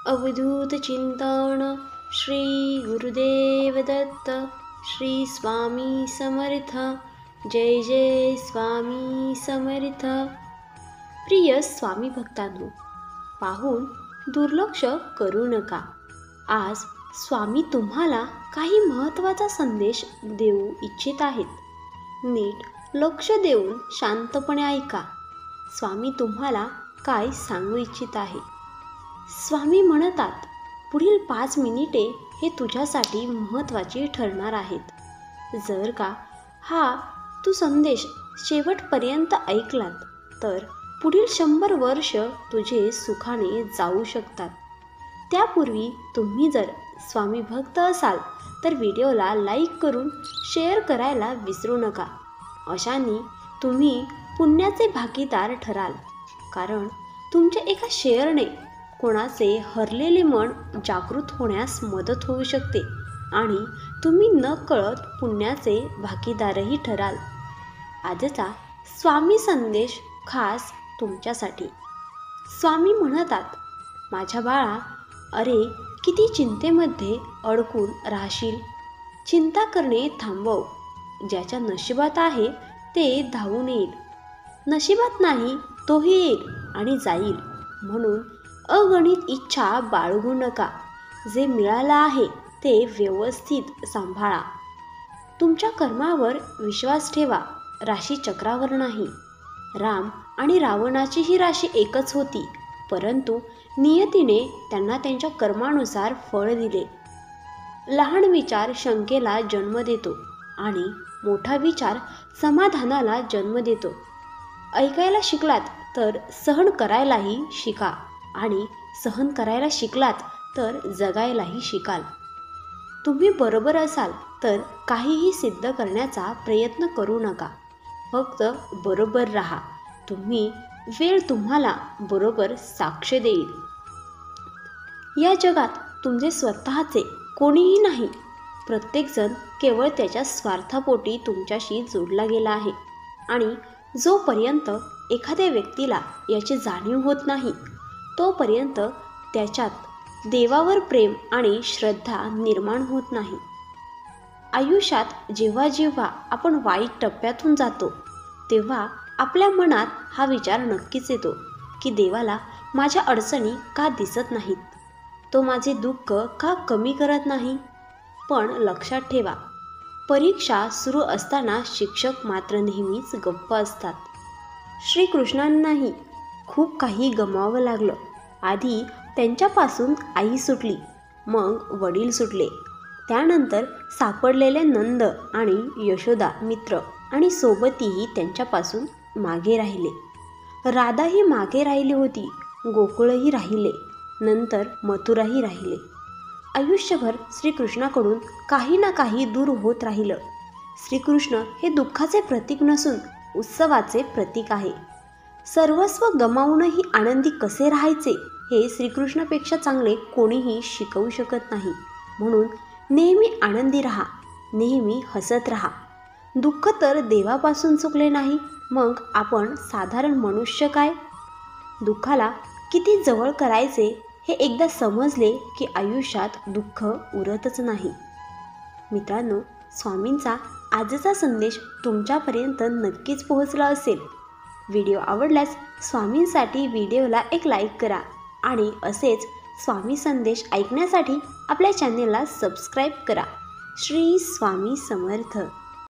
अवधूत चिंतन श्री गुरुदेव दत्त श्री स्वामी समर्थ। जय जय स्वामी समर्थ। प्रिय स्वामी भक्तांनो, पाहून दुर्लक्ष करू नका। आज स्वामी तुम्हाला काही महत्त्वाचा संदेश देऊ इच्छित आहेत। नीट लक्ष देऊन शांतपणे ऐका। स्वामी तुम्हाला काय सांगू इच्छित आहे। स्वामी म्हणतात, पुढील 5 मिनिटे हे तुझ्यासाठी महत्त्वाची ठरणार आहेत। जर का तू संदेश शेवटपर्यंत ऐकलात तर पुढील 100 वर्ष तुझे सुखाने जाऊ शकतात। त्यापूर्वी तुम्ही जर स्वामी भक्त असाल तर व्हिडिओला लाईक करून शेअर करायला विसरू नका। अशाने तुम्ही पुण्याचे भागीदार ठराल, कारण तुमच्या एका शेअरने कोणाचे हरलेले मन जागृत होण्यास मदत होऊ शकते आणि तुम्ही नकळत पुण्याचे भागीदारही ठराल। आजचा स्वामी संदेश खास तुमच्यासाठी। स्वामी म्हणतात, माझ्या बाळा, अरे किती चिंतेमध्ये अडकून राहशील। चिंता करणे थांबव। ज्याच्या नशिबात आहे ते धावून येईल, नशिबात नाही तोही येईल आणि जाईल। म्हणून अगणित इच्छा बाळगू नका। जे मिळालं आहे ते व्यवस्थित सांभाळा। तुमच्या कर्मावर विश्वास ठेवा, राशी चक्रावर नाही। राम आणि रावणाची ही राशी एकच होती, परंतु नियतीने त्यांना त्यांच्या कर्मानुसार फळ दिले। लहान विचार शंकेला जन्म देतो आणि मोठा विचार समाधानाला जन्म देतो। ऐकायला शिकलात तर सहन करायलाही शिका आणि सहन करायला शिकलात तर जगायलाही शिकाल। तुम्ही बरोबर असाल तर काहीही सिद्ध करण्याचा प्रयत्न करू नका, फक्त बरोबर राहा। वेळ तुम्हाला बरोबर साक्ष देईल। या जगात तुमचे स्वतःचे कोणीही नाही। प्रत्येकजण केवळ त्याच्या स्वार्थापोटी तुमच्याशी जोडला गेला आहे आणि जोपर्यंत एखाद्या व्यक्तीला याची जाणीव होत नाही तोपर्यंत त्याच्यात देवावर प्रेम आणि श्रद्धा निर्माण होत नाही। आयुष्यात जेव्हा जेव्हा आपण वाईट टप्प्यातून जातो तेव्हा आपल्या मनात हा विचार नक्कीच येतो की देवाला माझ्या अडचणी का दिसत नाहीत, तो माझे दुःख का कमी करत नाही। पण लक्षात ठेवा, परीक्षा सुरू असताना शिक्षक मात्र नेहमीच गप्प असतात। श्रीकृष्णांनाही खूप काही गमावं लागलं। आधी त्यांच्यापासून आई सुटली, मग वडील सुटले, त्यानंतर सापडलेले नंद आणि यशोदा मित्र आणि सोबतीही त्यांच्यापासून मागे राहिले। राधाही मागे राहिली होती, गोकुळही राहिले, नंतर मथुराही राहिले। आयुष्यभर श्रीकृष्णाकडून काही ना काही दूर होत राहिलं। श्रीकृष्ण हे दुःखाचे प्रतीक नसून उत्सवाचे प्रतीक आहे। सर्वस्व गमावूनही आनंदी कसे राहायचे हे श्रीकृष्णापेक्षा चांगले कोणीही शिकवू शकत नाही। म्हणून नेहमी आनंदी राहा, नेहमी हसत राहा। दुःख तर देवापासून चुकले नाही, मग आपण साधारण मनुष्य काय। दुःखाला किती जवळ करायचे हे एकदा समजले की आयुष्यात दुःख उरतच नाही। मित्रांनो, स्वामींचा आजचा संदेश तुमच्यापर्यंत नक्कीच पोहोचला असेल। व्हिडिओ आवडल्यास स्वामींसाठी व्हिडिओला एक लाईक करा आणि असेच स्वामी संदेश ऐकण्यासाठी आपल्या चॅनेलला सबस्क्राईब करा। श्री स्वामी समर्थ।